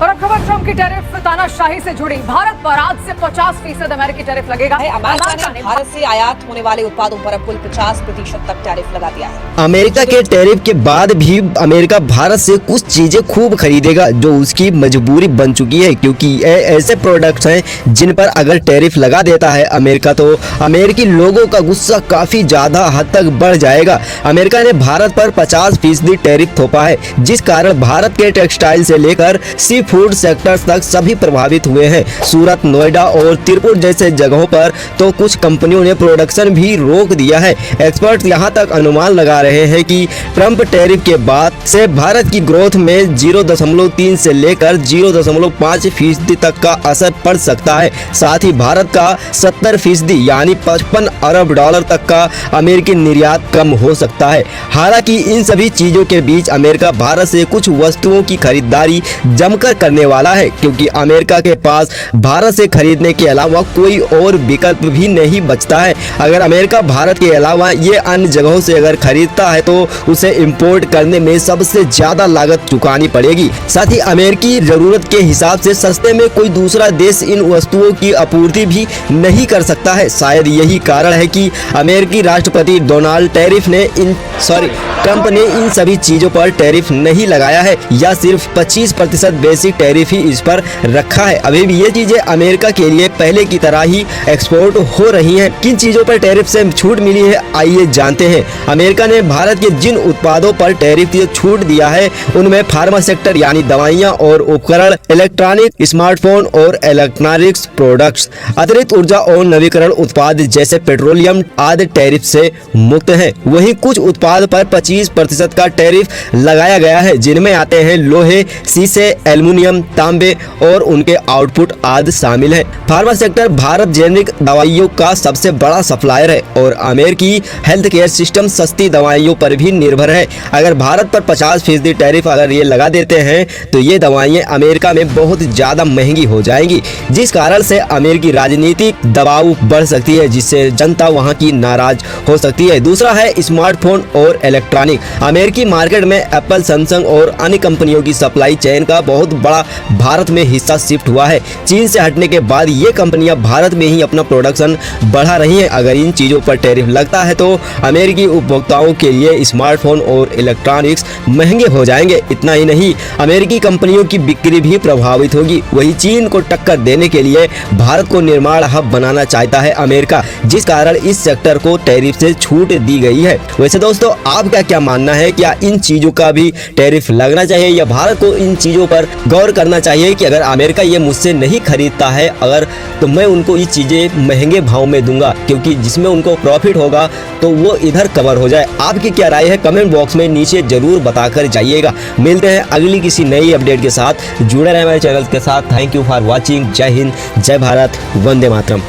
और अब खबर ट्रंप की टैरिफ तानाशाही से जुड़ी। भारत पर आज से 50% अमेरिकी टैरिफ लगेगा। अमेरिका ने भारत से आयात होने वाले उत्पादों पर अब कुल 50% तक टैरिफ लगा दिया है। अमेरिका के टैरिफ के बाद भी अमेरिका भारत से कुछ चीजें खूब खरीदेगा जो उसकी मजबूरी बन चुकी है, क्योंकि ये ऐसे प्रोडक्ट्स हैं जिन पर अगर टैरिफ लगा देता है अमेरिका तो अमेरिकी लोगों का गुस्सा काफी ज्यादा हद तक बढ़ जाएगा। अमेरिका ने भारत पर 50% टैरिफ थोपा है, जिस कारण भारत के टेक्सटाइल से लेकर सी फूड सेक्टर्स तक सभी प्रभावित हुए हैं। सूरत, नोएडा और तिरुपुर जैसे जगहों पर तो कुछ कंपनियों ने प्रोडक्शन भी रोक दिया है। एक्सपर्ट यहां तक अनुमान लगा रहे हैं कि ट्रंप टैरिफ के बाद से भारत की ग्रोथ में 0.3 से लेकर 0.5% तक का असर पड़ सकता है। साथ ही भारत का 70% यानी 55 अरब डॉलर तक का अमेरिकी निर्यात कम हो सकता है। हालांकि इन सभी चीजों के बीच अमेरिका भारत से कुछ वस्तुओं की खरीदारी जमकर करने वाला है, क्योंकि अमेरिका के पास भारत से खरीदने के अलावा कोई और विकल्प भी नहीं बचता है। अगर अमेरिका भारत के अलावा ये अन्य जगहों से अगर खरीदता है तो उसे इंपोर्ट करने में सबसे ज्यादा लागत चुकानी पड़ेगी। साथ ही अमेरिकी जरूरत के हिसाब से सस्ते में कोई दूसरा देश इन वस्तुओं की आपूर्ति भी नहीं कर सकता है। शायद यही कारण है कि अमेरिकी राष्ट्रपति ट्रंप ने इन सभी चीजों पर टैरिफ नहीं लगाया है या सिर्फ 25% बेसिक टैरिफ ही इस पर रखा है। अभी भी ये चीजें अमेरिका के लिए पहले की तरह ही एक्सपोर्ट हो रही हैं। किन चीजों पर टैरिफ से छूट मिली है आइए जानते हैं। अमेरिका ने भारत के जिन उत्पादों पर टैरिफ की छूट दिया है उनमें फार्मा सेक्टर यानी दवाइयां और उपकरण, इलेक्ट्रॉनिक, स्मार्टफोन और इलेक्ट्रॉनिक्स प्रोडक्ट्स, अतिरिक्त ऊर्जा और नवीकरण उत्पाद जैसे पेट्रोलियम आदि टैरिफ से मुक्त हैं। वहीं कुछ उत्पाद पर 25% का टैरिफ लगाया गया है, जिनमें आते हैं लोहे, शीशे, एल्युमिनियम, तांबे और उनके आउटपुट आदि शामिल है। फार्मा सेक्टर भारत जेनरिक दवाइयों का सबसे बड़ा सप्लायर है और अमेरिकी हेल्थ केयर सिस्टम सस्ती दवाइयों पर भी निर्भर है। अगर भारत पर 50% टैरिफ अगर ये लगा देते हैं तो ये दवाइयाँ अमेरिका में बहुत ज़्यादा महंगी हो जाएंगी, जिस कारण से अमेरिकी राजनीतिक दबाव बढ़ सकती है, जिससे जनता वहाँ की नाराज हो सकती है। दूसरा है स्मार्टफोन और इलेक्ट्रॉनिक। अमेरिकी मार्केट में एप्पल, सैमसंग और अन्य कंपनियों की सप्लाई चेन का बहुत बड़ा भारत में हिस्सा शिफ्ट हुआ है। चीन से हटने के बाद ये कंपनियां भारत में ही अपना प्रोडक्शन बढ़ा रही हैं। अगर इन चीज़ों पर टैरिफ लगता है तो अमेरिकी उपभोक्ताओं के लिए स्मार्टफोन और इलेक्ट्रॉनिक्स महंगे हो जाएंगे। इतना ही नहीं, अमेरिकी कंपनियों की बिक्री भी प्रभावित होगी। वही चीन को टक्कर देने के लिए भारत को निर्माण हब बनाना चाहता है अमेरिका, जिस कारण इस सेक्टर को टैरिफ से छूट दी गई है। वैसे दोस्तों, आपका क्या मानना है? क्या इन चीज़ों का भी टैरिफ लगना चाहिए या भारत को इन चीज़ों पर गौर करना चाहिए कि अगर अमेरिका ये मुझसे नहीं खरीदता है अगर तो मैं उनको ये चीज़ें महंगे भाव में दूंगा, क्योंकि जिसमें उनको प्रॉफिट होगा तो वो इधर कवर हो जाए। आपकी क्या राय है? कमेंट बॉक्स में नीचे जरूर बताकर जाइएगा। मिलते हैं अगली किसी नई अपडेट के साथ। जुड़े रहे हमारे चैनल के साथ। Thank you for watching. जय हिंद, जय भारत, वंदे मातरम।